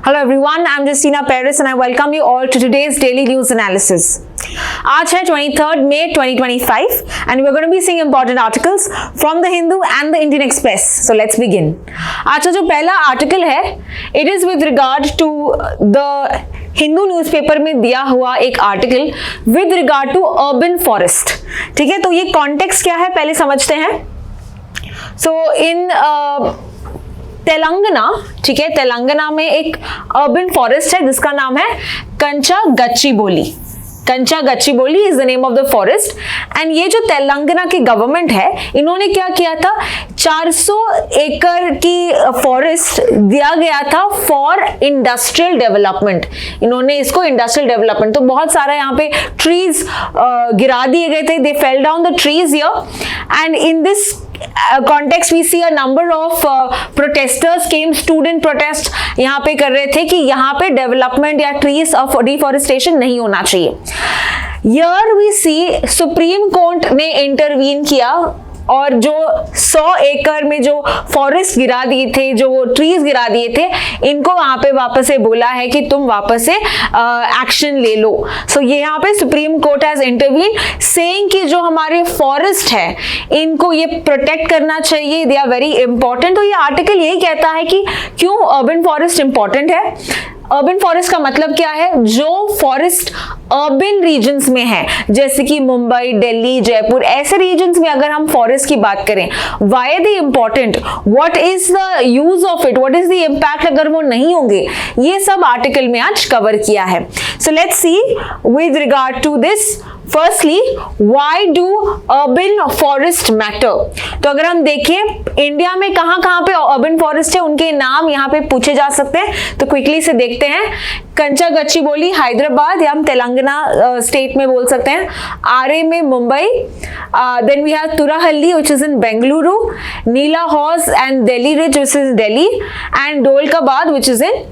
Hello everyone, I'm Justina Paris and I welcome you all to today's daily news analysis. आज है 23rd May 2025 and we're going to be seeing important articles from the Hindu and the Indian Express. So let's begin. आज का जो पहला article है, it is with regard to the Hindu newspaper में दिया हुआ एक article with regard to urban forest. ठीक है, तो ये कॉन्टेक्स्ट क्या है पहले समझते हैं. So in तेलंगाना, ठीक है, तेलंगाना में एक अर्बन फॉरेस्ट है जिसका नाम है Kanchagachibowli. Kanchagachibowli is the name of the forest. And ये जो तेलंगाना की गवर्नमेंट है, इन्होंने क्या किया था, 400 एकड़ की फॉरेस्ट दिया गया था फॉर इंडस्ट्रियल डेवलपमेंट. इन्होंने इसको इंडस्ट्रियल डेवलपमेंट, तो बहुत सारा यहाँ पे ट्रीज गिरा दिए गए थे. They fell down the trees here and in this context we see a number of protesters came. student protest यहाँ पे कर रहे थे कि यहाँ पे डेवलपमेंट या ट्रीज ऑफ डिफॉरेस्टेशन नहीं होना चाहिए. Here we see supreme court ने इंटरवीन किया और जो 100 एकड़ में जो फॉरेस्ट गिरा दिए थे, जो ट्रीज गिरा दिए थे, इनको वहां पे वापस से बोला है कि तुम वापस से एक्शन ले लो. सो ये यहाँ पे supreme court has intervene saying कि जो हमारे फॉरेस्ट है इनको ये प्रोटेक्ट करना चाहिए, दे आर वेरी इंपॉर्टेंट. तो ये आर्टिकल यही कहता है कि क्यों अर्बन फॉरेस्ट इंपॉर्टेंट है. अर्बन फॉरेस्ट का मतलब क्या है, जो फॉरेस्ट अर्बन रीजन्स में है, जैसे कि मुंबई, दिल्ली, जयपुर, ऐसे रीजन्स में अगर हम फॉरेस्ट की बात करें, why the important, what is the use of it, what is the impact अगर वो नहीं होंगे, ये सब आर्टिकल में आज कवर किया है. So let's see with regard to this. Firstly, why do urban forest matter. तो अगर हम देखें इंडिया में कहाँ पे अर्बन फॉरेस्ट है, उनके नाम यहाँ पे पूछे जा सकते हैं. तो क्विकली से देखते हैं. कंचागच्चीबोली हैदराबाद, या हम तेलंगाना स्टेट में बोल सकते हैं. आरे में Mumbai. Then we have Turahalli which is in Bengaluru. Neela Hauz and Delhi ridge which is Delhi. And Dolkabad which is in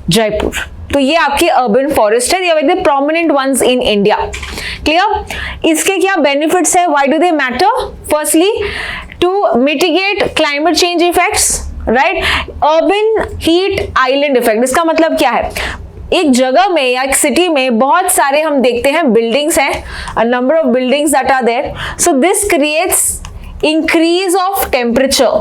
Jaipur. तो ये आपके अर्बन फॉरेस्ट है, ये the prominent ones in India. Clear. इसके क्या बेनिफिट्स है, why do they matter. Firstly, to mitigate climate change effects, right. Urban heat island effect, इसका मतलब क्या है, एक जगह में या एक सिटी में बहुत सारे हम देखते हैं बिल्डिंग्स हैं, a number of buildings that are there. So this creates increase of temperature.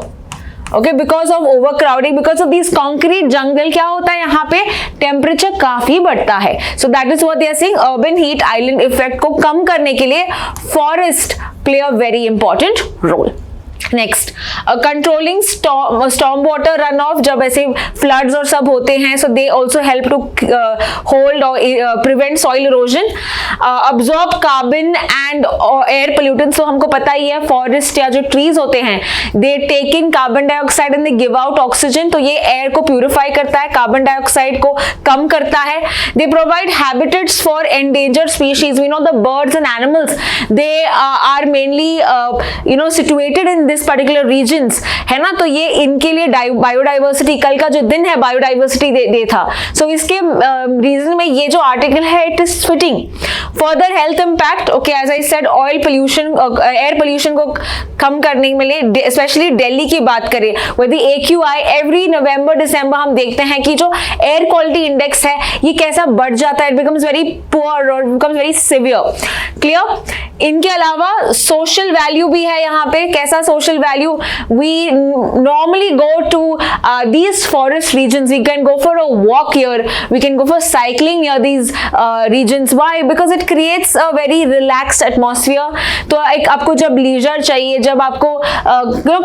Okay, because of overcrowding, because of this concrete jungle, क्या होता है यहाँ पे टेम्परेचर काफी बढ़ता है. So that is what they are saying. Urban heat island effect को कम करने के लिए forest play a very important role. Next, controlling storm water run off. जब ऐसे फ्लड्स और सब होते हैं, सो they also help to hold और prevent soil erosion. Absorb carbon and air pollutants. तो हमको पता ही है फॉरेस्ट या जो ट्रीज होते हैं, they take in carbon dioxide and they give out oxygen. तो ये एयर को प्यूरिफाई करता है, कार्बन डाइऑक्साइड को कम करता है. They provide habitats for endangered species. We know the birds and animals, they are mainly situated in this particular regions, है ना. तो ये इनके लिए बायोडाइवर्सिटी, कल का जो दिन है बायोडाइवर्सिटी डे था. सो इसके रीजन में ये जो आर्टिकल है, it is fitting. Further health impact. Okay, as I said, oil pollution, air pollution को कम करने में लिए, स्पेशली दिल्ली की बात करें, विद द AQI एवरी नवंबर दिसंबर हम देखते हैं कि जो एयर क्वालिटी इंडेक्स है ये कैसा बढ़ जाता है. इट बिकम्स वेरी पुअर और बिकम्स वेरी सिवियर. क्लियर. इनके अलावा सोशल वैल्यू भी है यहाँ पे. कैसा social value? We normally go to these forest regions. We can go for a walk here, we can go for cycling near these regions. Why? Because it creates a very relaxed atmosphere. तो एक आपको जब leisure चाहिए, जब आपको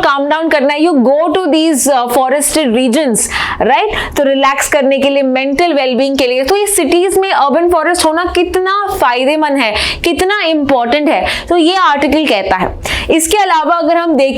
calm down करना है, you go to these forested regions, right? तो relax करने के लिए, mental well-being के लिए. तो ये cities में urban forest होना कितना फायदेमंद है, कितना important है, तो ये आर्टिकल कहता है. इसके अलावा अगर हम देखें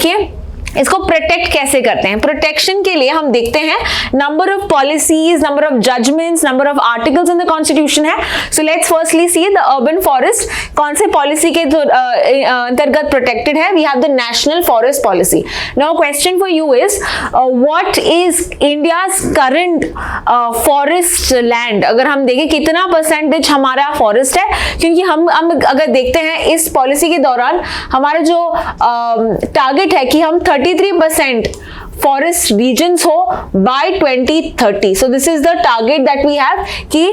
इसको प्रोटेक्ट कैसे करते हैं. प्रोटेक्शन के लिए हम देखते हैं number of policies, number of judgments, number of articles in the constitution है. So let's firstly see the urban forest कौन से पॉलिसी के अंतर्गत प्रोटेक्टेड है. We have the national forest policy. Now question for you is what is India's current forest land. अगर हम देखें कितना परसेंटेज हमारा फॉरेस्ट है, क्योंकि हम अगर देखते हैं इस पॉलिसी के दौरान हमारा जो टारगेट है कि हम 33% फॉरेस्ट रीजन्स हो by 2030. So this is the target that we have कि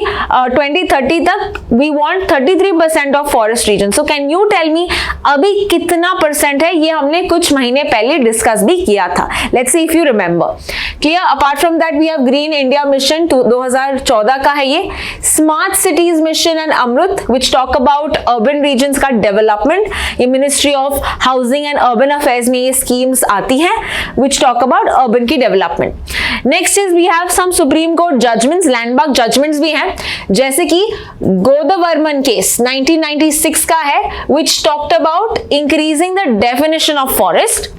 2030 तक we want 33% of forest region. So can you tell me अभी कितना परसेंट है? ये हमने कुछ महीने पहले डिस्कस भी किया था. Let's see if you remember. Clear? Apart from that we have Green India Mission 2014 का है ये. Smart Cities Mission and AMRUT which talk about urban regions का डेवलपमेंट. ये Ministry of Housing and Urban Affairs में ये स्कीम्स आती हैं which talk about urban की development. Next is we have some Supreme Court judgements, landmark judgements भी हैं, जैसे कि गोदवर्मन केस 1996 का है which talked about increasing the definition of forest.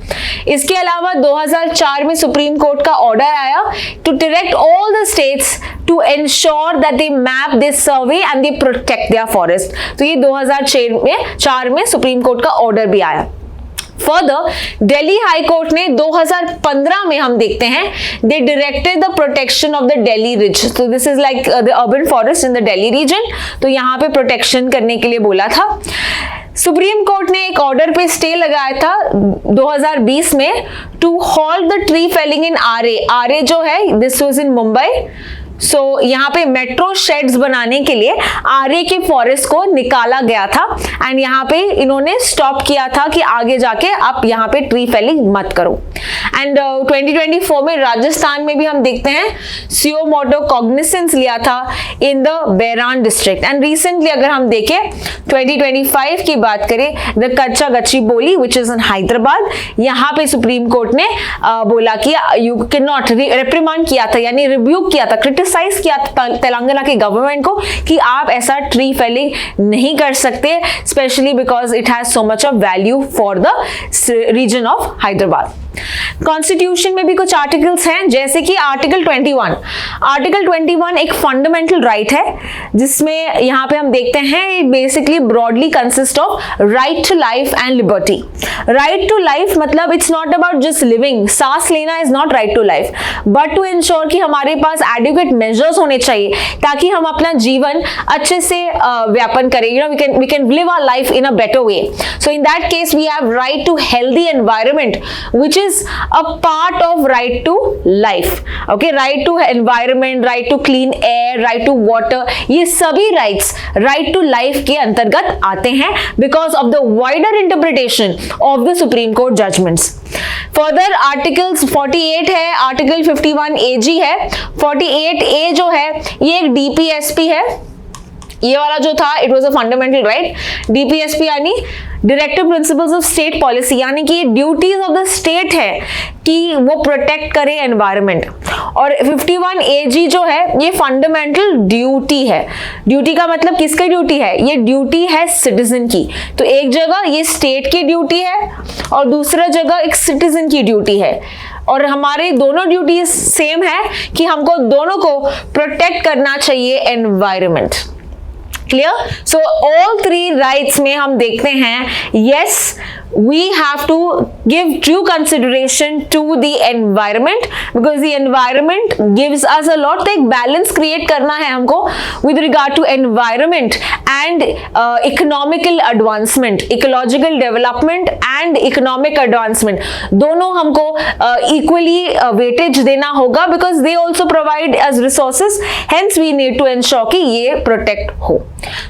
इसके अलावा 2004 में सुप्रीम कोर्ट का ऑर्डर आया to direct all the states to ensure that they map, they survey and they protect their forest. तो ये 2004 में सुप्रीम कोर्ट का ऑर्डर भी आया. फर्दर दिल्ली हाई कोर्ट ने 2015 में हम देखते हैं they directed the protection of the Delhi ridge. तो this is like the urban forest in the Delhi region. तो यहाँ पे प्रोटेक्शन करने के लिए बोला था. सुप्रीम कोर्ट ने एक ऑर्डर पे स्टे लगाया था 2020 में to halt the tree felling in Aarey. Aarey जो है this was in Mumbai. So यहाँ पे मेट्रो शेड्स बनाने के लिए आरए के फॉरेस्ट को निकाला गया था एंड यहाँ पे इन्होंने स्टॉप किया था कि आगे जाके आप यहाँ पे ट्री फेलिंग मत करो. एंड 2024 में राजस्थान में भी हम देखते हैं सीओ मोटो कॉग्निसेंस लिया था in the Bairan district. And recently अगर हम देखें 2025 की बात करें द कच्चा गच्ची बोली विच इज इन हैदराबाद. यहाँ पे सुप्रीम कोर्ट ने बोला कि यू कैन नॉट, रिप्रिमांड किया था यानी रिब्यूक किया था, क्रिटिसाइज किया था तेलंगाना की गवर्नमेंट को कि आप ऐसा ट्री फेलिंग नहीं कर सकते, specially because it has so much of value for the region of Hyderabad. Constitution में भी कुछ आर्टिकल्स हैं, जैसे कि आर्टिकल 21. आर्टिकल 21 एक फंडामेंटल राइट है जिसमें यहाँ पे हम देखते हैं basically broadly consist of right to life and liberty. Right to life मतलब it's not about just living, सांस लेना is not right to life, but to ensure कि हमारे पास एडिक्वेट मेजर्स होने चाहिए ताकि हम अपना जीवन अच्छे से व्यापन करें. You know we can live our life in a better way. So in that case we have right to healthy environment which is a part of right to life. Okay, right to environment, right to clean air, right to water, ये सभी rights right to life के अंतर्गत आते हैं because of the wider interpretation of the Supreme Court judgments. Further articles 48 है, article 51AG है. 48A जो है ये एक DPSP है. ये वाला जो था it was a fundamental right. DPSP यानी directive principles of state policy, यानी कि ये ड्यूटीज ऑफ द स्टेट है कि वो प्रोटेक्ट करे एनवायरनमेंट. और 51AG जो है ये फंडामेंटल ड्यूटी है. ड्यूटी का मतलब किसकी ड्यूटी है? ये ड्यूटी है सिटीजन की. तो एक जगह ये स्टेट की ड्यूटी है और दूसरा जगह एक सिटीजन की ड्यूटी है, और हमारे दोनों ड्यूटीज सेम है कि हमको दोनों को प्रोटेक्ट करना चाहिए environment. Clear? So all three rights में हम देखते हैं yes we have to give due consideration to the environment because the environment gives us a lot. तो एक बैलेंस क्रिएट करना है हमको with regard to environment and economical advancement, ecological development and economic advancement. दोनों हमको equally weightage देना होगा because they also provide as resources, hence we need to ensure कि ये protect हो.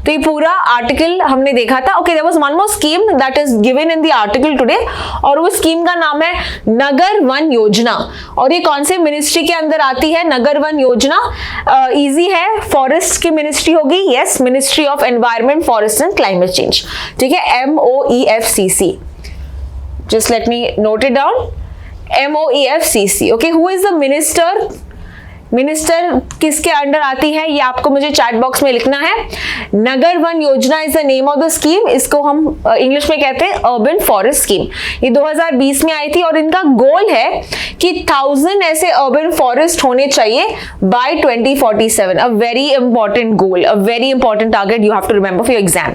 तो ये पूरा आर्टिकल हमने देखा था. Okay, there was one more scheme that is given in the article today और वो स्कीम का नाम है नगर वन योजना. और ये कौन से मिनिस्ट्री के अंदर आती है? नगर वन योजना इजी है, फॉरेस्ट की मिनिस्ट्री होगी. Yes, ministry of environment, forest and climate change. ठीक है, MOEFCC. Just let me note it down. MOEFCC. Okay, who is the minister? Minister किसके अंडर आती है ये आपको मुझे चैट बॉक्स में लिखना है. नगर वन योजना is the name of the scheme. इसको हम इंग्लिश में कहते हैं अर्बन फॉरेस्ट स्कीम. ये 2020 में आई थी और इनका गोल है कि 1000 ऐसे अर्बन फॉरेस्ट होने चाहिए by 2047. A very important goal, a very important target you have to remember for your exam.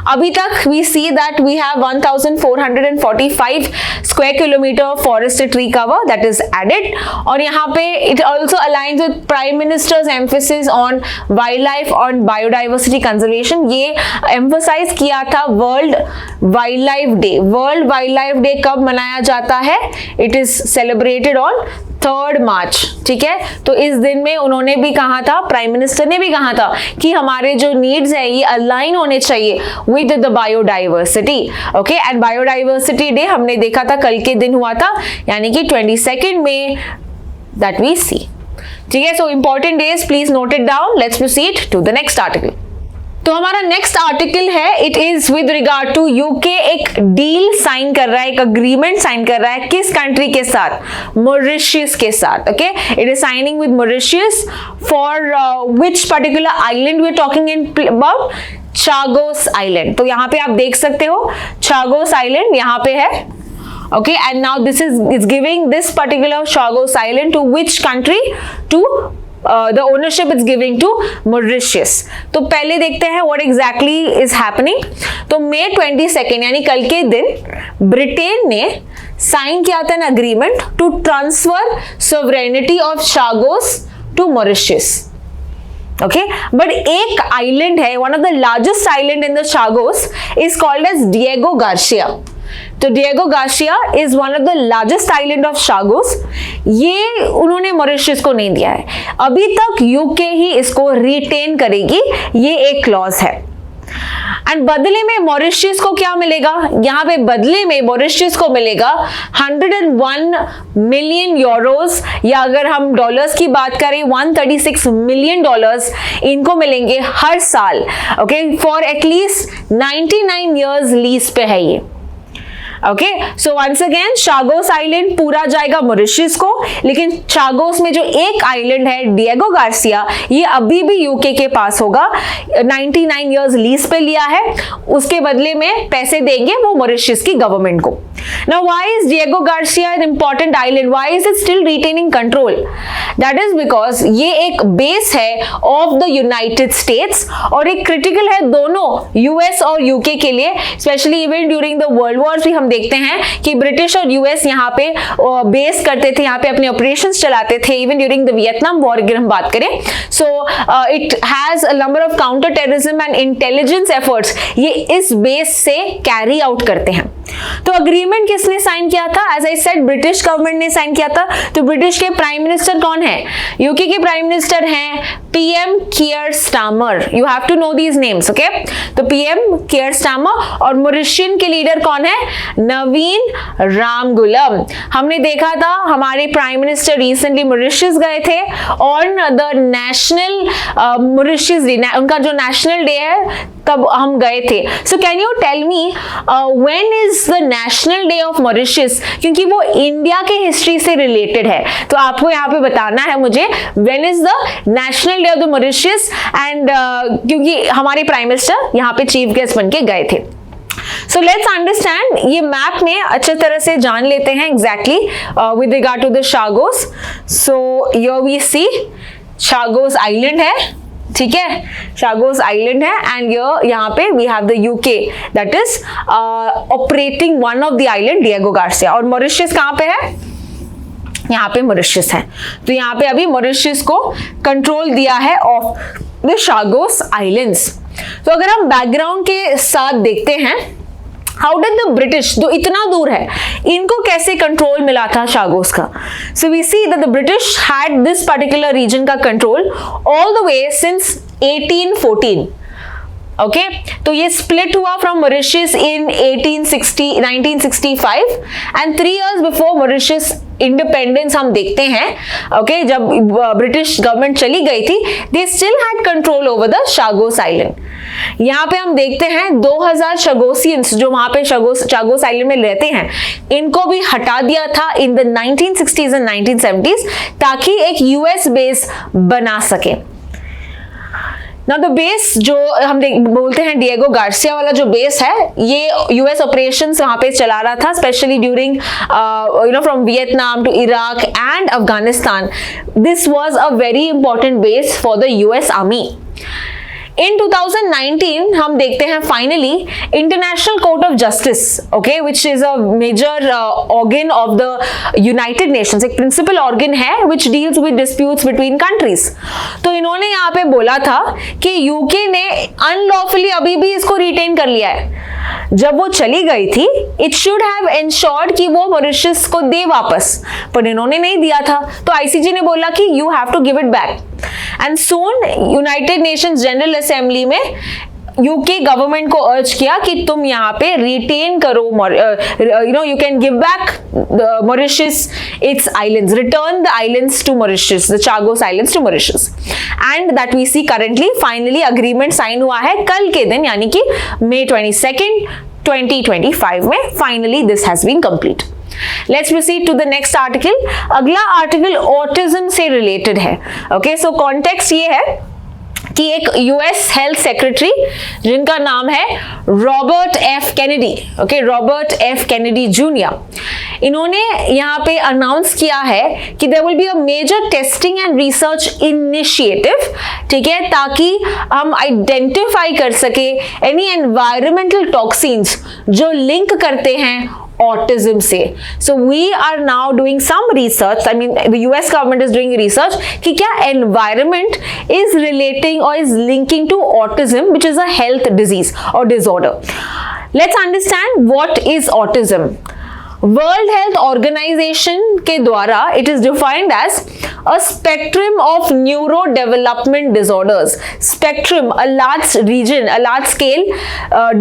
अभी तक we see that we have 1445 square kilometre forest tree cover that is added. और यहाँ पे it also aligns with Prime Minister's emphasis on wildlife and biodiversity conservation. ये emphasize किया था world wild day. World wild day कब मनाया जाता है? It is celebrated on 3rd मार्च. ठीक है, तो इस दिन में उन्होंने भी कहा था, प्राइम मिनिस्टर ने भी कहा था कि हमारे जो नीड्स है ये अलाइन होने चाहिए with the biodiversity. Okay, and biodiversity day हमने देखा था कल के दिन हुआ था, यानी कि 22 मई दैट वी सी. ठीक है, so important days, please note it down. Let's proceed to the next article. तो हमारा नेक्स्ट आर्टिकल है, it is with regard to UK एक डील साइन कर रहा है, एक अग्रीमेंट साइन कर रहा है. किस कंट्री के साथ? मॉरिशस के साथ. Okay, it is signing with Mauritius for which particular island we are talking in about? Chagos island. तो यहाँ पे आप देख सकते हो चागोस आइलैंड यहाँ पे है. Okay, and now this is giving this particular Chagos Island to which country? To the ownership it's giving to Mauritius. तो पहले देखते हैं what exactly is happening. तो May 22 यानी कल के दिन ब्रिटेन ने साइन किया था an agreement to transfer sovereignty of Chagos to Mauritius. Okay, but एक आइलैंड है, one of the largest island in the Chagos is called as Diego Garcia. तो Diego Garcia is one of the largest island of Chagos. ये उन्होंने Mauritius को नहीं दिया है अभी तक, यूके ही इसको रिटेन करेगी, ये एक क्लॉज है. एंड बदले में मॉरिशस को क्या मिलेगा? यहाँ पे बदले में मॉरिशस को मिलेगा 101 मिलियन यूरोस, या अगर हम डॉलर्स की बात करें 136 मिलियन डॉलर्स इनको मिलेंगे हर साल. Okay, for at least 99 years lease पे है ये. Okay, so once again Chagos island पूरा जाएगा मॉरिशस को, लेकिन चागोस में जो एक आइलैंड है डिएगो गार्सिया, ये अभी भी यूके के पास होगा. 99 इयर्स लीज पे लिया है, उसके बदले में पैसे देंगे वो मॉरिशस की गवर्नमेंट को. Now why is Diego Garcia an important island? Why is it still retaining control? That is because ये एक बेस है ऑफ द यूनाइटेड स्टेट्स और एक क्रिटिकल है दोनों यूएस और यूके के लिए. Specially even during the world Wars भी हम देखते हैं कि ब्रिटिश और यूएस यहाँ पे बेस करते थे, यहाँ पे अपने ऑपरेशंस चलाते थे. Even during the Vietnam war अगर हम बात करें, so it has a number of counter terrorism and intelligence efforts, ये इस बेस से कैरी आउट करते हैं. तो अग्रीमेंट किसने साइन किया था? As I said, British government ने साइन किया था. तो ब्रिटिश के प्राइम मिनिस्टर कौन है? यूके के प्राइम मिनिस्टर हैं PM Keir Starmer. You have to know these names. Okay, तो पीएम कियर स्टामर. और मॉरिशियन के लीडर कौन है? नवीन रामगुलम. हमने देखा था हमारे प्राइम मिनिस्टर रिसेंटली मॉरिशस गए थे on the national Mauritius day, उनका जो नेशनल डे है तब हम गए थे. So can you tell me when is the national day of Mauritius? क्योंकि वो इंडिया के हिस्ट्री से रिलेटेड है, तो आपको यहाँ पे बताना है मुझे when is the national day of the Mauritius. And क्योंकि हमारे प्राइम मिनिस्टर यहाँ पे चीफ गेस्ट बन के गए थे. So let's understand, ये मैप में अच्छे तरह से जान लेते हैं exactly with regard to the Chagos. So here we see Chagos Island है, ठीक है, Chagos Island है, and यहाँ पे we have the UK that is operating one of the island Diego Garcia. और मॉरिशस कहाँ पे है? यहाँ पे मॉरिशस है. तो यहाँ पे अभी मॉरिशस को कंट्रोल दिया है ऑफ द Chagos Islands. तो अगर हम बैकग्राउंड के साथ देखते हैं, हाउ डिड द ब्रिटिश, जो इतना दूर है, इनको कैसे कंट्रोल मिला था शागोस का? So we see that the British had this particular region का control all the way since 1814. Okay, तो ये स्प्लिट हुआ from Mauritius in 1965 and 3 years before Mauritius independence हम देखते हैं. ओके, जब ब्रिटिश गवर्नमेंट चली गई थी, they still had control over the Chagos island. यहाँ पे हम देखते हैं 2000 चागोसियंस जो वहां पे चागोस आइलैंड में रहते हैं, इनको भी हटा दिया था in the 1960s and 1970s ताकि एक यूएस बेस बना सके. Now the base जो हम बोलते हैं डिएगो गार्सिया वाला जो बेस है, ये यूएस ऑपरेशंस वहां पे चला रहा था, specially during from Vietnam to Iraq and Afghanistan. This was a very important base for the US army. In 2019 हम देखते हैं finally International Court of Justice, okay, which is a major organ of the United Nations, एक principal organ है which deals with disputes between countries. तो इन्होंने यहाँ पे बोला था कि यूके ने अनलॉफुली अभी भी इसको रिटेन कर लिया है। जब वो चली गई थी, इट शुड हैव एंश्योर्ड कि वो मॉरिशस को दे वापस, पर इन्होंने नहीं दिया था। तो आईसीजे ने बोला कि you have to give it back, and soon United Nations General Assembly में यूके गवर्नमेंट को अर्ज किया कि तुम यहाँ पे रिटेन करो, you can give back Mauritius its islands, return the islands to Mauritius, the Chagos Islands to Mauritius, and that we see currently finally agreement sign हुआ है कल के दिन, यानी कि May 22nd 2025 में finally this has been complete. Let's proceed to the next article. अगला article autism से रिलेटेड है। ओके, सो कॉन्टेक्स्ट ये है कि एक यूएस हेल्थ सेक्रेटरी जिनका नाम है Robert F Kennedy, okay, Robert F Kennedy junior, इन्होंने यहाँ पे अनाउंस किया है कि there will be a major testing and research initiative, ठीक है, ताकि हम आइडेंटिफाई कर सके एनी एनवायरमेंटल टॉक्सिन्स जो लिंक करते हैं ऑटिज्म से। So we are now doing some research, I mean the US government is doing research कि क्या एनवायरमेंट इज रिलेटिंग और is linking to autism which is a health disease और disorder. Let's understand what is autism. World Health Organization के द्वारा it is defined as a spectrum of neurodevelopment disorders. Spectrum, a large region, a large scale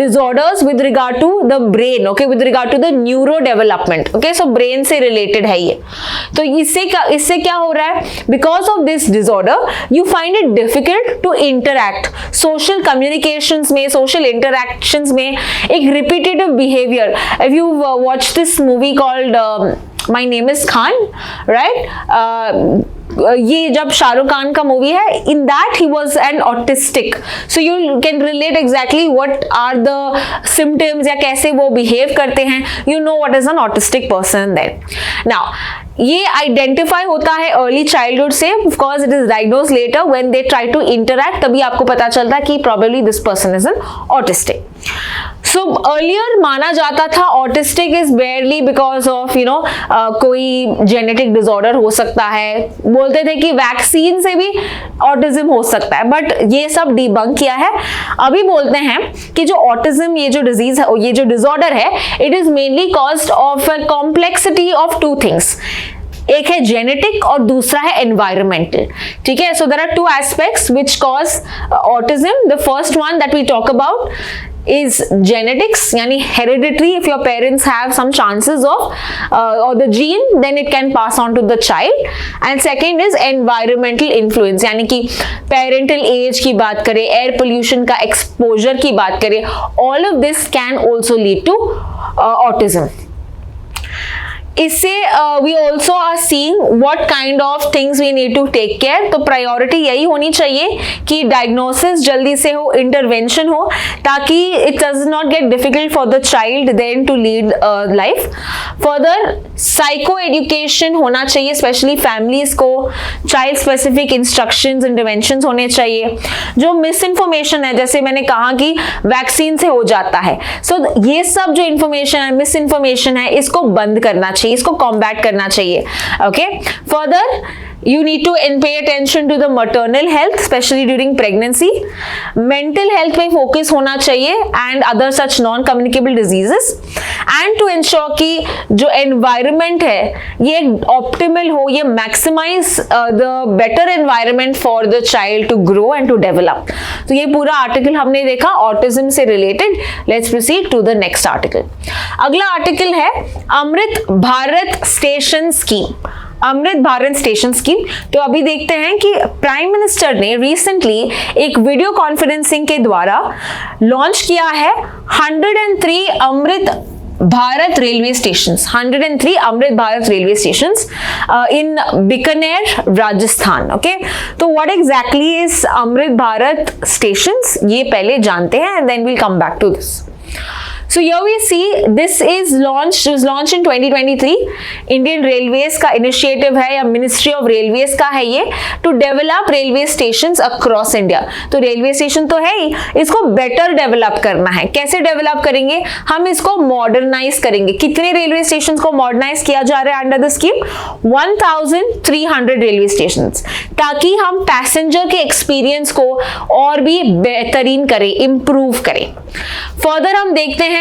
disorders with regard to the brain, okay, with regard to the neurodevelopment, okay, so brain से related है ये। तो इससे क्या हो रहा है? Because of this disorder, you find it difficult to interact. Social communications में, social interactions में एक repetitive behavior. If you watch this movie called My Name is Khan, right? ये जब शाहरुख खान का मूवी है, in that he was an autistic, so you can relate exactly what are the symptoms या कैसे वो behave करते हैं, you know what is an autistic person then. Now ये आइडेंटिफाई होता है अर्ली चाइल्डहुड से, of course it is diagnose later when they try to interact, तभी आपको पता चलता है कि probably this person is an autistic. So earlier माना जाता था ऑटिस्टिक इज बेयरली बिकॉज ऑफ कोई जेनेटिक डिसऑर्डर हो सकता है, बोलते थे कि वैक्सीन से भी ऑटिज्म हो सकता है, बट ये सब डिबंक किया है। अभी बोलते हैं कि जो ऑटिज्म, ये जो डिजीज है, ये जो डिसऑर्डर है, it is mainly caused of a complexity of two things. एक है जेनेटिक और दूसरा है एनवायरमेंटल, ठीक है। So there are two aspects which cause autism. The first one that we talk about is genetics, yani hereditary. If your parents have some chances of or the gene, then it can pass on to the child. And second is environmental influence, yani कि parental age की बात करें, air pollution का exposure की बात करें, all of this can also lead to autism. इससे we also are seeing what kind of things we need to take care. तो प्रायोरिटी यही होनी चाहिए कि डायग्नोसिस जल्दी से हो, इंटरवेंशन हो, ताकि it does not get difficult for the child then to lead life. Further psycho education होना चाहिए, स्पेशली फैमिलीज को, चाइल्ड स्पेसिफिक इंस्ट्रक्शंस, इंटरवेंशंस होने चाहिए। जो मिस इन्फॉर्मेशन है, जैसे मैंने कहा कि वैक्सीन से हो जाता है, सो ये सब जो इंफॉर्मेशन है, मिस इन्फॉर्मेशन है, इसको बंद करना चाहिए, इसको कॉम्बैट करना चाहिए। Okay, further you need to pay attention to the maternal health, especially during pregnancy. Mental health पे focus होना चाहिए and other such non-communicable diseases, and to ensure कि जो environment है ये optimal हो, ये maximize the better environment for the child to grow and to develop. तो ये पूरा article हमने देखा autism से related. Let's proceed to the next article. अगला article है Amrit Bharat station scheme. Amrit Bharat station scheme. तो अभी देखते हैं कि प्राइम मिनिस्टर ने रिसेंटली एक वीडियो कॉन्फ्रेंसिंग के द्वारा लॉन्च किया है 103 Amrit Bharat railway stations, 103 Amrit Bharat railway stations in Bikaner Rajasthan. Okay, तो what exactly is Amrit Bharat stations, ये पहले जानते हैं and then we'll come back to this. So here we see this was launched in 2023. Indian Railways का इनिशिएटिव है या मिनिस्ट्री ऑफ रेलवेज का है ये, to develop railway station across India. तो रेलवे स्टेशन तो है ही, इसको बेटर डेवलप करना है। कैसे डेवलप करेंगे? हम इसको मॉडर्नाइज करेंगे। कितने रेलवे स्टेशन को मॉडर्नाइज किया जा रहा है under the scheme? 1300 railway station, ताकि हम पैसेंजर के एक्सपीरियंस को और भी बेहतरीन करें, इंप्रूव करें। फर्दर हम देखते हैं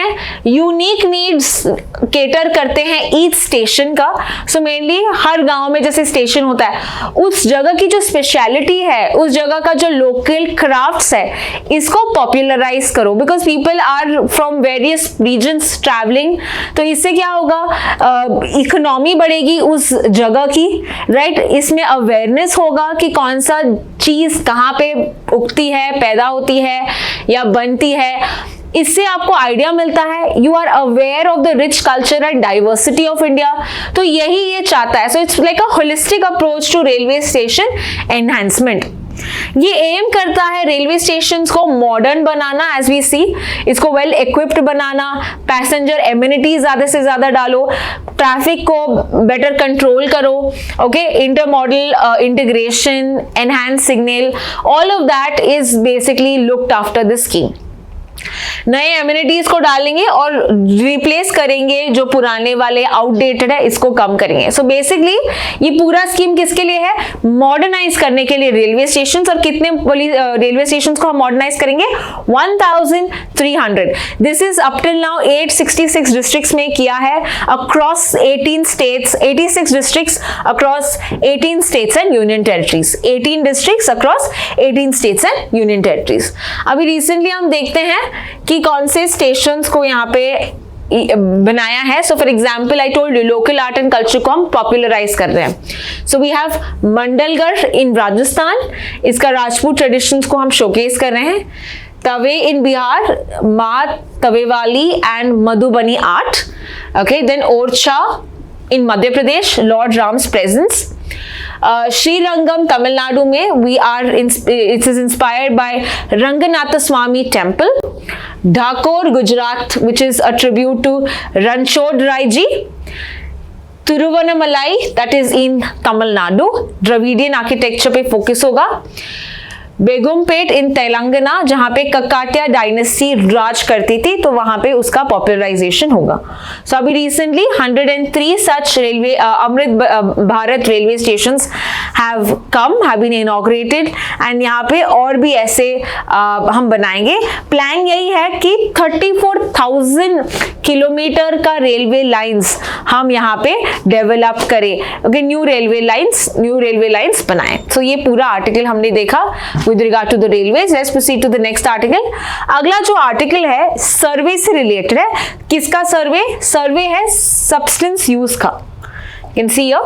यूनिक नीड्स केटर करते हैं ईच स्टेशन का। सो मेनली हर गांव में जैसे स्टेशन होता है, उस जगह की जो स्पेशलिटी है, उस जगह का जो लोकल क्राफ्ट्स है, इसको पॉपुलराइज करो, because people are from various regions travelling. तो इससे क्या होगा? इकोनॉमी बढ़ेगी उस जगह की, राइट? इसमें अवेयरनेस होगा कि कौन सा चीज कहाँ पे उगती है, पैदा होती है या बनती है। इससे आपको आइडिया मिलता है, you are aware of the rich culture and diversity of India. तो यही ये चाहता है। So it's like a holistic approach to railway station enhancement. ये एम करता है रेलवे स्टेशंस को मॉडर्न बनाना, एज वी सी, इसको वेल इक्विप्ड बनाना, पैसेंजर एमिनिटीज ज्यादा से ज्यादा डालो, ट्रैफिक को बेटर कंट्रोल करो, okay, intermodal integration, enhance signal, all of that is basically looked after the scheme. नए एमिनिटीज को डालेंगे और रिप्लेस करेंगे जो पुराने वाले आउटडेटेड है, इसको कम करेंगे। सो बेसिकली ये पूरा स्कीम किसके लिए है? मॉडर्नाइज करने के लिए रेलवे स्टेशंस। और कितने रेलवे स्टेशंस को हम मॉडर्नाइज करेंगे? 1300। This is up till now 866 districts में किया है across 18 states, 86 districts across 18 states and union territories, 18 districts across 18 states and union territories. अभी रिसेंटली हम देखते हैं कि कौन से स्टेशंस को यहाँ पे बनाया है। So for example I told you, local art and culture को हम पॉपुलराइज कर रहे हैं। सो वी हैव मंडलगढ़ इन राजस्थान, इसका राजपूत ट्रेडिशंस को हम शोकेस कर रहे हैं। तवे in Bihar, Maa Thawewali and Madhubani art, okay. Then Orchha in Madhya Pradesh, lord Ram's presence. Srirangam Tamil Nadu में it is inspired by Ranganatha Swami Temple. Dhakor Gujarat, which is a tribute to Ranchod Rai ji. Tiruvannamalai, that is in Tamil Nadu, Dravidian architecture पे focus होगा। बेगमपेट इन तेलंगाना, जहां पे ककाटिया dynasty राज करती थी, तो वहां पे उसका पॉपुलराइजेशन होगा। सो अभी recently 103 such railway Amrit Bharat railway stations have been inaugurated and यहाँ पे और भी ऐसे हम बनाएंगे। प्लान यही है कि 34,000 किलोमीटर का रेलवे लाइंस हम यहाँ पे डेवलप करें, ओके, न्यू रेलवे लाइंस बनाएं। सो ये पूरा आर्टिकल हमने देखा with regard to the railways. Let's proceed to the next article. अगला जो आर्टिकल है सर्वे से रिलेटेड है। किसका सर्वे? सर्वे है सब्सटेंस यूज का। You can see here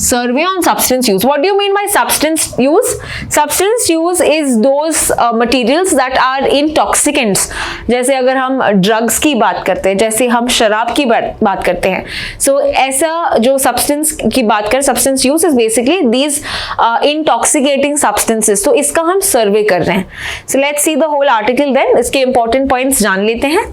survey on substance use. What do you mean by substance use? Substance use is those materials that are intoxicants. जैसे अगर हम ड्रग्स की बात करते हैं, जैसे हम शराब की बात करते हैं, so ऐसा जो सब्सटेंस की बात करें, substance use is basically these intoxicating substances. तो इसका हम सर्वे कर रहे हैं। So let's see the whole article then. इसके इंपॉर्टेंट पॉइंट्स जान लेते हैं।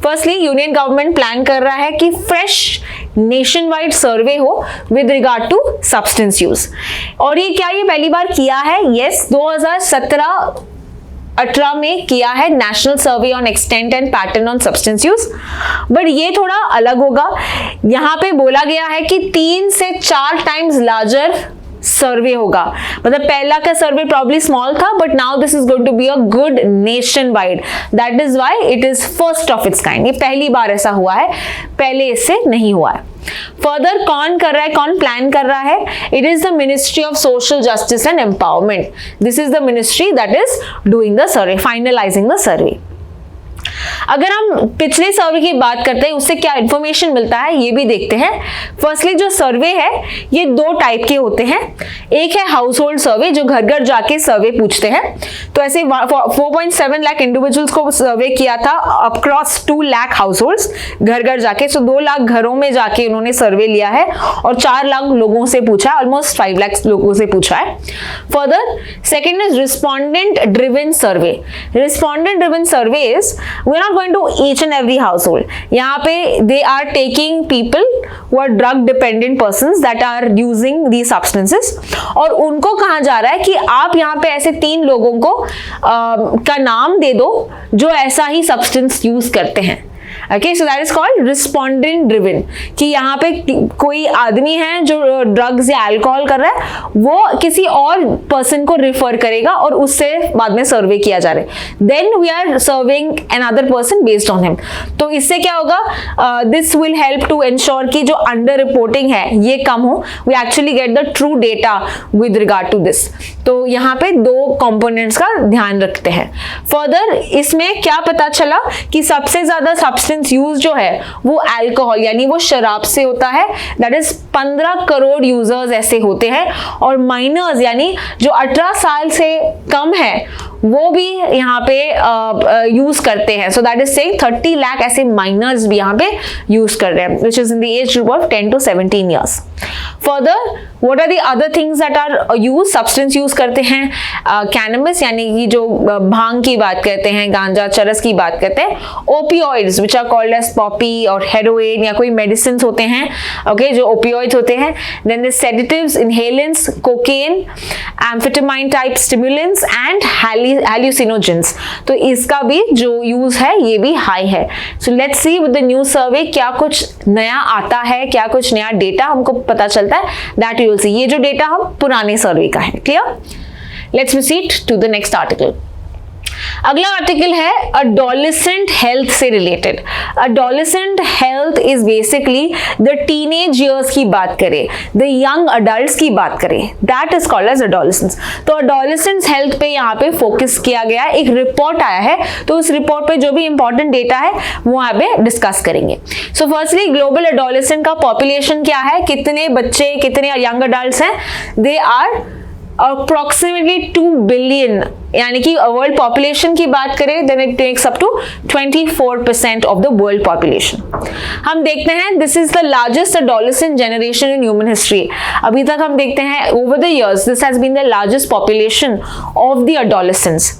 फर्स्टली यूनियन गवर्नमेंट प्लान कर रहा है कि फ्रेश नेशन वाइड सर्वे हो with regard to substance use. और ये क्या ये पहली बार किया है? यस, 2017-18 में किया है national survey on extent and pattern on substance use. But ये थोड़ा अलग होगा। यहाँ पे बोला गया है कि 3 से 4 टाइम्स लार्जर सर्वे होगा। मतलब पहला का सर्वे प्रॉब्ली स्मॉल था, but now this is going to be a good nationwide. That is why it is first of its kind. ये पहली बार ऐसा हुआ है, पहले इससे नहीं हुआ है। फर्दर कौन कर रहा है, कौन प्लान कर रहा है? It is the ministry of Social Justice and Empowerment. This is the ministry that is doing the survey, finalising the survey. अगर हम पिछले सर्वे की बात करते हैं, उससे क्या इंफॉर्मेशन मिलता है ये भी देखते हैं। फर्स्टली जो सर्वे है ये 2 टाइप के होते हैं। एक है हाउस होल्ड सर्वे, जो घर घर जाके सर्वे पूछते हैं। तो ऐसे 4.7 लाख इंडिविजुअल्स को सर्वे किया था अक्रॉस 2 लाख हाउसहोल्ड्स, घर घर जाके। सो 2 लाख घरों में जाके उन्होंने सर्वे लिया है और 4 लाख लोगों से पूछा, ऑलमोस्ट 5 लाख लोगों से पूछा है। Further second is respondent driven survey. Respondent driven survey is we are not going to each and every household, यहाँ पे they are taking people who are drug dependent persons that are using the substances, और उनको कहा जा रहा है कि आप यहाँ पे ऐसे 3 लोगों को का नाम दे दो जो ऐसा ही सब्सटेंस यूज करते हैं। Okay, so that is called respondent driven, कि यहाँ पे कोई आदमी है जो ड्रग्स या अल्कोहल कर रहा है, वो किसी और पर्सन को रिफर करेगा और उससे बाद में सर्वे किया जा रहा है। Then we are serving another person based on him. तो इससे क्या होगा, this will help to ensure कि जो अंडर रिपोर्टिंग है ये कम हो, we actually get the true data with regard to this. तो यहाँ पे 2 कंपोनेंट्स का ध्यान रखते हैं। फर्दर इसमें क्या पता चला कि सबसे ज्यादा सब्सटेंस यूज जो है वो अल्कोहल यानी वो शराब से होता है, दैट इज 15 करोड़ यूजर्स ऐसे होते हैं, और माइनर्स यानी जो 18 साल से कम है वो भी यहाँ पे यूज करते हैं। सो दैट इज से 30 लाख ऐसे माइनर्स भी यहाँ पे यूज कर रहे हैं, which is in the age group of 10 to 17 years. Further what are the other things that are use, substance use करते हैं कैनबिस यानी कि जो भांग की बात करते हैं, गांजा चरस की बात करते हैं, opioids which are called as poppy और हेरोइन या कोई मेडिसिन होते हैं, ओके, जो ओपियोइड्स होते हैं। Then the sedatives, inhalants, cocaine, amphetamine type stimulants and hallucinogens, तो इसका भी जो यूज है ये भी हाई है। So let's see with the new survey क्या कुछ नया आता है, क्या कुछ नया डेटा हमको पता चलता है, दैट यू विल सी। ये जो डेटा हम पुराने सर्वे का है। Clear? Let's proceed to the next article. अगला आर्टिकल है अडोलेसेंट हेल्थ से related. Adolescent health is basically the teenage years की बात करें, द यंग अडल्ट्स की बात करें, that is called as adolescence. तो अडोलेसेंट्स हेल्थ पे यहाँ पे फोकस किया गया, एक रिपोर्ट आया है, तो उस रिपोर्ट पे जो भी इंपॉर्टेंट डेटा है वो यहाँ पे डिस्कस करेंगे। सो फर्स्टली ग्लोबल अडोलेसेंट का पॉपुलेशन क्या है, कितने बच्चे, कितने यंग अडल्ट्स हैं, दे आर अप्रोक्सीमेटली 2 बिलियन, यानी कि वर्ल्ड पॉपुलेशन की बात करें then it takes up to 24% of the world population. हम देखते हैं this is the largest adolescent generation in human history. अभी तक हम देखते हैं over the years this has been the largest population of the adolescents,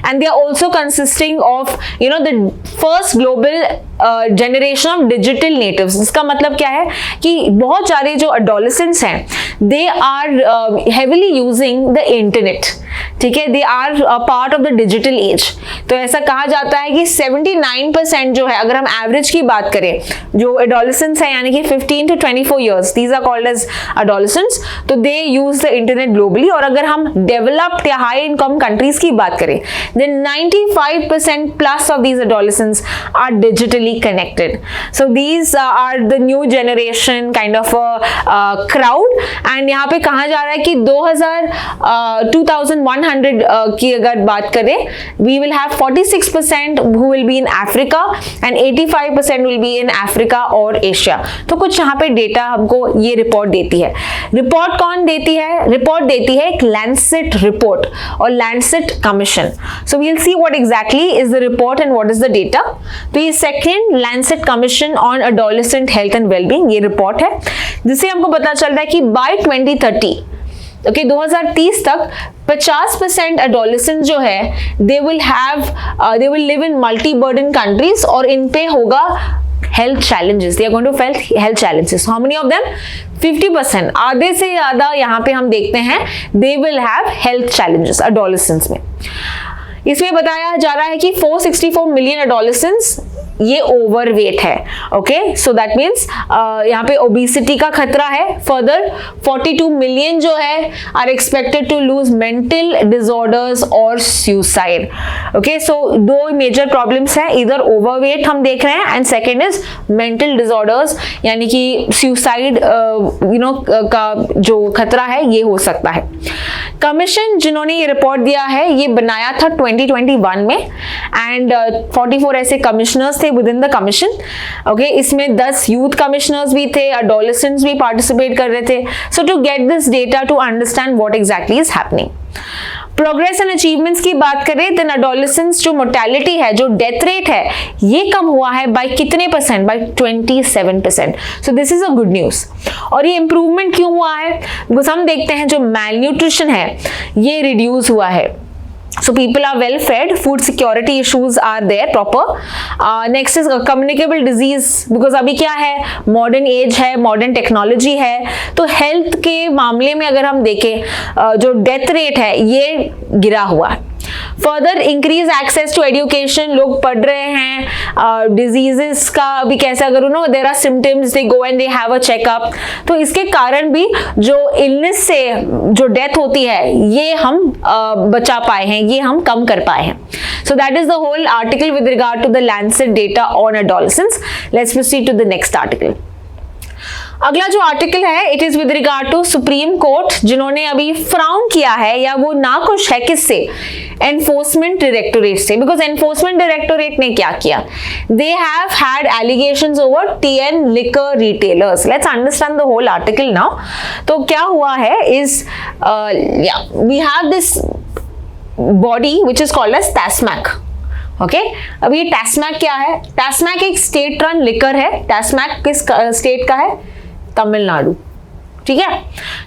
and they are also consisting of the first global generation of digital natives. इसका मतलब क्या है कि बहुत सारे जो एडोलेसेंट्स हैं they are heavily using the internet, ठीक है, they are part of the digital age. तो ऐसा कहा जाता है कि 79% जो है, अगर हम एवरेज की बात करें, जो एडोलेसेंट्स है यानी कि 15 to 24 years, these are called as adolescents, तो they use the internet globally. और अगर हम डेवलप्ड या हाई इनकम कंट्रीज की बात करें then 95% plus of these adolescents are digitally connected. So these are the new generation kind of a crowd, and यहाँ पे कहा जा रहा है कि 2100 की अगर बात करें, we will have 46% who will be in Africa and 85% will be in Africa और Asia। तो कुछ यहाँ पे डेटा हमको ये रिपोर्ट देती है। रिपोर्ट कौन देती है? रिपोर्ट देती है एक लैंसेट रिपोर्ट और Lancet commission. So we'll see what exactly is the report and what is the data। तो ये second Lancet commission on adolescent health and wellbeing ये रिपोर्ट है, जिससे हमको पता चल रहा है कि बाय 2030 ओके 2030 तक 50% एडोलेसेंट जो है they will live in multi burden countries, और इन पे होगा health challenges, they are going to face health challenges. How many of them? 50%, आधे से ज्यादा यहाँ पे हम देखते हैं they will have health challenges adolescents में। इसमें बताया जा रहा है कि 464 मिलियन एडोलेसेंट्स ये ओवरवेट है, ओके, सो दैट मीन्स यहाँ पे ओबेसिटी का खतरा है। फर्दर 42 मिलियन जो है are expected to lose mental disorders और suicide, okay. So 2 major problems हैं, इधर ओवरवेट हम देख रहे हैं and second is mental disorders, यानी कि सुसाइड का जो खतरा है ये हो सकता है। कमीशन जिन्होंने ये रिपोर्ट दिया है ये बनाया था 2021 में, एंड 44 ऐसे कमिश्नर्स थे with in the commission, okay. इसमें 10 यूथ कमिश्नर्स भी थे, एडोलेसेंट्स भी पार्टिसिपेट कर रहे थे। So to get this data to understand what exactly is happening, progress and achievements की बात करें देन एडोलेसेंस जो मोर्टेलिटी है, जो डेथ रेट है, ये कम हुआ है बाय कितने percent? By 27%. So this is a good news. और ये इंप्रूवमेंट क्यों हुआ है? बिकॉज हम देखते हैं जो मैल न्यूट्रिशन है ये रिड्यूस हुआ है. So people are well fed, food security issues are there proper. Next is communicable disease, because अभी क्या है, modern age है, modern technology है, तो health के मामले में अगर हम देखें जो death rate है ये गिरा हुआ है. Further increase access to education, लोग पढ़ रहे हैं. डिजीजेस का भी कैसा करूँ ना, there are symptoms, they go and they have a checkup. तो इसके कारण भी जो इलनेस से जो डेथ होती है ये हम बचा पाए हैं, ये हम कम कर पाए हैं. So that is the whole article with regard to the Lancet data on adolescence. Let's proceed to the next article. अगला जो आर्टिकल है it is with regard to supreme court, जिन्होंने अभी फ्राउन किया है या वो नाखुश है किससे? एनफोर्समेंट डायरेक्टोरेट से. बिकॉज एनफोर्समेंट डायरेक्टोरेट ने क्या किया? They have had allegations over 10 liquor retailers. Let's understand the whole article now. तो क्या हुआ है is we have this body which is called as TASMAC. Okay, अब ये टैस्मैक क्या है? टैस्मैक एक स्टेट रन लिकर है. टैस्मैक किस स्टेट का है? तमिलनाडु. ठीक है,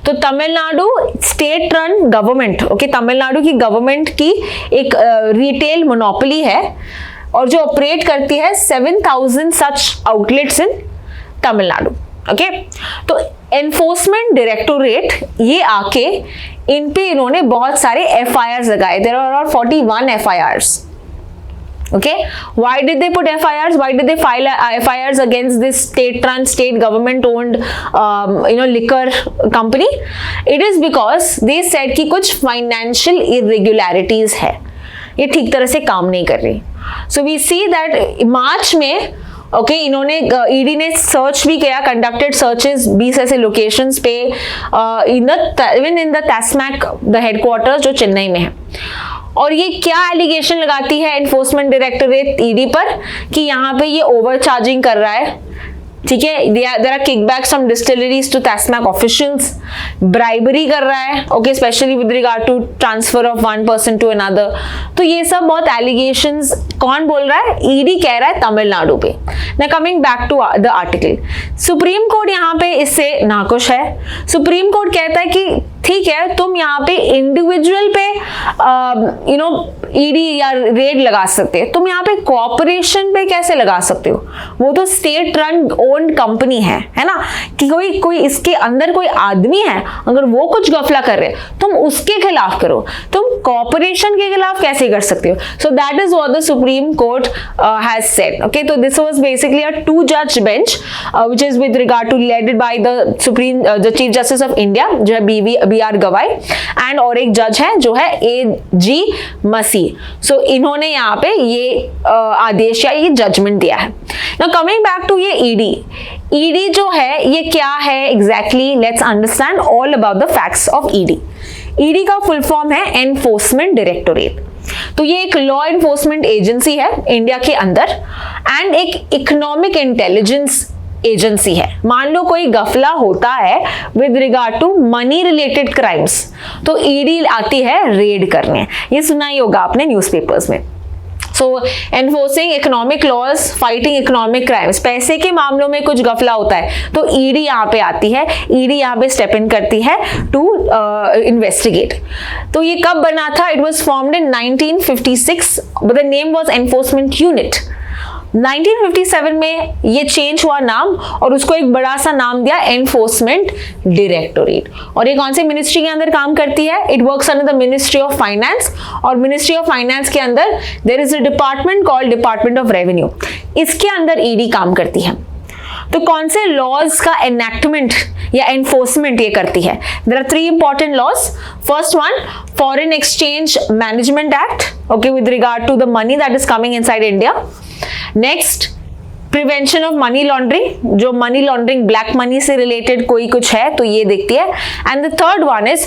तो Tamil Nadu state run government, okay, Tamil Nadu की गवर्नमेंट की एक रिटेल मोनोपोली है और जो ऑपरेट करती है 7,000 such outlets in Tamil Nadu. Okay, तो एनफोर्समेंट डायरेक्टोरेट ये आके इन पे इन्होंने बहुत सारे FIRs लगाए. There are around 41 FIRs. Okay, why did they put FIRs? Why did they file FIRs against this state-run, state government-owned, liquor company? It is because they said कि कुछ financial irregularities है, ये ठीक तरह से काम नहीं कर रही. So we see that मार्च में ओके इन्होंने ईडी ने सर्च भी किया, कंडक्टेड सर्चेस 20 ऐसे लोकेशंस पे even in the TASMAC the headquarters जो चेन्नई में है. और ये क्या एलिगेशन लगाती है एनफोर्समेंट डायरेक्टोरेट ईडी पर कि यहाँ पे ये ओवर चार्जिंग कर रहा है. ठीक है, there are kickbacks from distilleries to TASMAC officials, bribery कर रहा है. Okay, especially with regard to transfer of one person to another. तो ये सब बहुत एलिगेशंस कौन बोल रहा है? ईडी कह रहा है तमिलनाडु पे. ना coming back to the article, supreme court यहाँ पे इससे नाखुश है. सुप्रीम कोर्ट कहता है कि ठीक है, तुम यहाँ पे इंडिविजुअल पे ईडी या रेड लगा सकते हो, तुम यहाँ पे कॉर्पोरेशन पे कैसे लगा सकते हो? वो तो स्टेट रन ओन्ड कंपनी है ना, कि कोई इसके अंदर कोई आदमी है, अगर वो कुछ गफला कर रहे तुम उसके खिलाफ करो, तुम कॉर्पोरेशन के खिलाफ कैसे कर सकते हो? So that is what the supreme court has said. Okay, तो दिस वाज बेसिकली अ 2 जज bench which is with regard to leaded by the chief justice of India जो है BR गवाई, एंड और एक जज है जो है AG मसी. सो इन्होंने यहाँ पे ये आदेश या ये जजमेंट दिया है. नाउ कमिंग बैक टू ये ईडी जो है ये क्या है exactly? Let's understand all about the facts of ED. ED का फुल फॉर्म है एनफोर्समेंट डायरेक्टोरेट. तो ये एक लॉ एनफोर्समेंट एजेंसी है इंडिया के अंदर एंड एक इकोनॉमिक इंटेलिजेंस एजेंसी है. मान लो कोई गफला होता है with regard to money related crimes, तो ईडी आती है रेड करने. ये सुना ही होगा आपने न्यूज़पेपर्स में. So enforcing economic laws, fighting economic crimes, पैसे के मामलों में कुछ गफला होता है तो ईडी यहाँ पे आती है, ईडी यहाँ पे स्टेप इन करती है टू इन्वेस्टिगेट. तो ये कब बना था? It was formed in 1956 but the name was enforcement unit. 1957 में ये चेंज हुआ नाम और उसको एक बड़ा सा नाम दिया एनफोर्समेंट डायरेक्टोरेट. और ये कौन से मिनिस्ट्री के अंदर काम करती है? It works under the ministry of finance, और मिनिस्ट्री ऑफ फाइनेंस के अंदर there is a department called department of revenue. इसके अंदर ईडी काम करती है. तो कौन से लॉज का एनैक्टमेंट या एनफोर्समेंट ये करती है? There are 3 important laws. First one, foreign exchange management act, okay, with regard to the money that is coming inside India. Next, prevention of money laundering, जो मनी लॉन्ड्रिंग ब्लैक मनी से related कोई कुछ है तो ये देखती है. And the third one is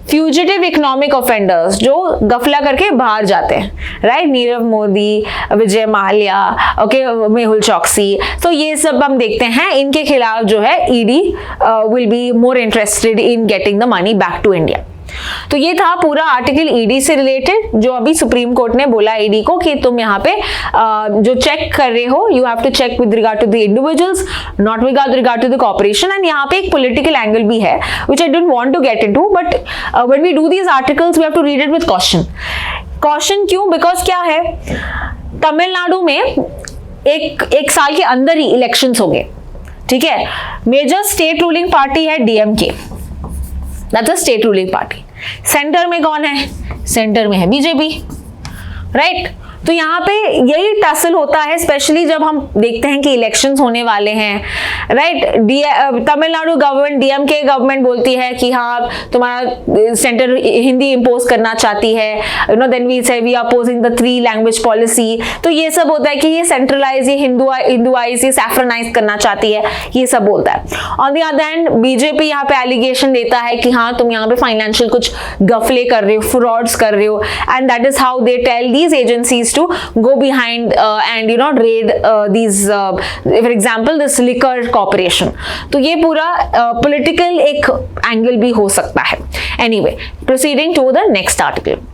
fugitive economic offenders, जो गफला करके बाहर जाते हैं, राइट? नीरव मोदी, विजय माल्या, ओके, मेहुल चौकसी. तो ये सब हम देखते हैं, इनके खिलाफ जो है ED will be more interested in getting the money back to India. तो ये था पूरा आर्टिकल ईडी से रिलेटेड, जो अभी सुप्रीम कोर्ट ने बोला ईडी को कि तुम यहाँ पे जो चेक कर रहे हो, you have to check with regard to the individuals, not with regard to the corporation. And यहाँ पे एक पॉलिटिकल एंगल भी है which I don't want to get into, but when we do these articles we have to read it with caution. Caution क्यों? Because क्या है, तमिलनाडु में एक साल के अंदर ही इलेक्शंस हो गए, ठीक है। मेजर स्टेट रूलिंग पार्टी है DMK, that's a state ruling party. Centre में कौन है? सेंटर में है बीजेपी, राइट। तो यहाँ पे यही टसल होता है, स्पेशली जब हम देखते हैं कि इलेक्शंस होने वाले हैं, right. Tamil Nadu government, DMK government बोलती है कि हाँ तुम्हारा सेंटर हिंदी इंपोज करना चाहती है, you know, then we say we are opposing the 3 language policy. तो ये सब होता है कि ये सेंट्रलाइज, ये हिंदुआइज, ये सैफ्रनाइज करना चाहती है, ये सब बोलता है। On the other hand BJP यहाँ पे एलिगेशन देता है कि हाँ तुम यहाँ पे फाइनेंशियल कुछ गफले कर रहे हो, फ्रॉड्स कर रहे हो, and that is how they tell these agencies to go behind and you know raid these for example this liquor corporation। तो ये पूरा political एक angle भी हो सकता है। Anyway, proceeding to the next article।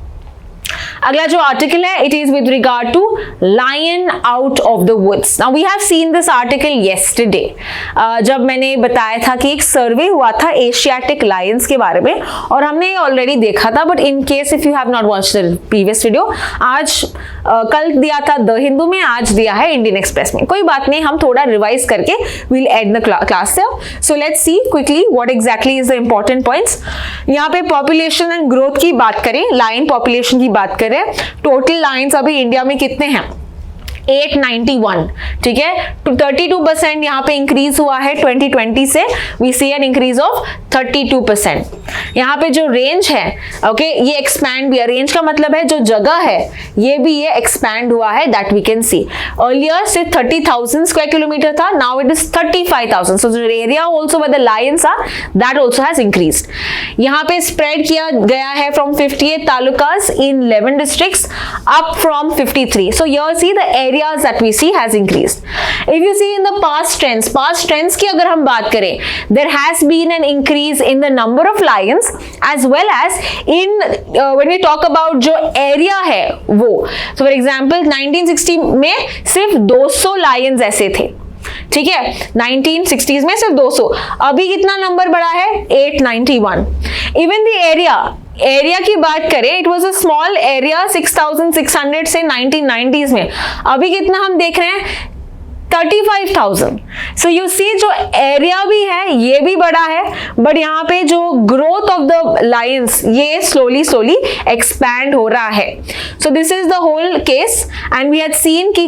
अगला जो आर्टिकल है, it is with regard to lion out of the woods. Now we have seen this article yesterday, जब मैंने बताया था कि एक सर्वे हुआ था एशियाटिक लायंस के बारे में, और हमने ऑलरेडी देखा था, but in case if you have not watched the previous video, आज कल दिया था द हिंदू में, आज दिया है इंडियन एक्सप्रेस में। कोई बात नहीं, हम थोड़ा रिवाइज करके वील एंड द क्लास से। सो let's C quickly what exactly is the important points. यहाँ पे पॉपुलेशन एंड ग्रोथ की बात करें, लायन पॉपुलेशन की बात करें, टोटल लायंस अभी इंडिया में कितने हैं? 891, ठीक है। 32% यहाँ पे इंक्रीज हुआ है 2020 से, we see an increase of 32%। यहाँ पे जो रेंज है, ओके, ये एक्सपैंड भी है। रेंज का मतलब है जो जगह है, ये भी ये एक्सपैंड हुआ है, that we can see. Earlier से 30,000 स्क्वायर किलोमीटर था, नाउ इट इज 35,000। सो जो area also with the lions are, that also has increased. यहाँ पे स्प्रेड किया गया है from 58 talukas in 11 districts up from 53। So here see the areas that we see has increased. If you see in the past trends की अगर हम बात करें, there has been an increase in the number of lions as well as in when we talk about जो area है वो। So for example 1960 में सिर्फ 200 lions ऐसे थे, ठीक है। 1960s में सिर्फ 200, अभी कितना नंबर बढ़ा है? 891। इवन द एरिया की बात करें, it was a small area 6,600 से 1990s में, अभी कितना हम देख रहे हैं? 35,000। सो यू सी जो एरिया भी है ये भी बड़ा है, बट यहाँ पे जो ग्रोथ ऑफ द लायंस ये स्लोली एक्सपैंड हो रहा है। So this is the whole case and we had seen कि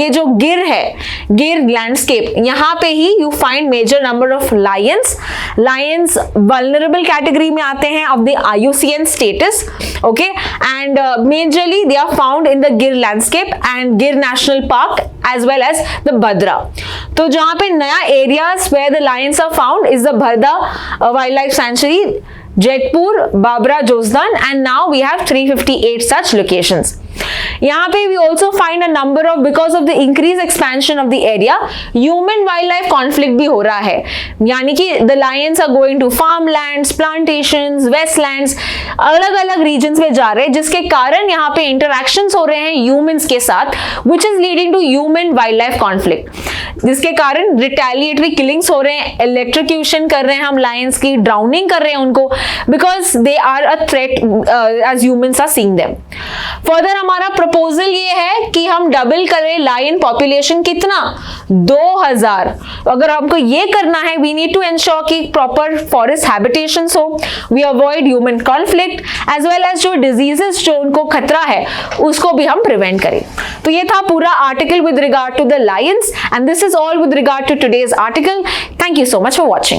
ये जो गिर है, गिर लैंडस्केप, यहाँ पे ही you find major number of lions vulnerable category में आते हैं of the IUCN status, okay, and majorly they are found in the Gir landscape and Gir national park as well as the Bhadra. तो जहां पे नया areas where the lions are found is the Bhadra wildlife sanctuary, Jaitpur, Babra, Jojdan, and now we have 358 such locations. यहाँ पे we also find a number of, because of the increased expansion of the area, human wildlife conflict भी हो रहा है। यानी कि the lions are going to farmlands, plantations, westlands, अलग अलग regions में जा रहे हैं, जिसके कारण यहाँ पे interactions हो रहे हैं humans के साथ, which is leading to human wildlife conflict, जिसके कारण retaliatory killings हो रहे हैं, electrocution कर रहे हैं हम lions की, drowning कर रहे हैं उनको, because they are a threat as humans are seeing them. Further हमारा प्रपोजल ये है कि हम डबल करें लायन पॉपुलेशन, कितना? 2000। अगर हमको ये करना है, वी नीड टू एंश्योर कि प्रॉपर फॉरेस्ट हैबिटेशंस हो, we avoid human conflict as well as जो डिजीजेस जो उनको खतरा है उसको भी हम प्रिवेंट करें। तो ये था पूरा article with regard to the lions and this is all with regard to today's article. Thank you so much for watching.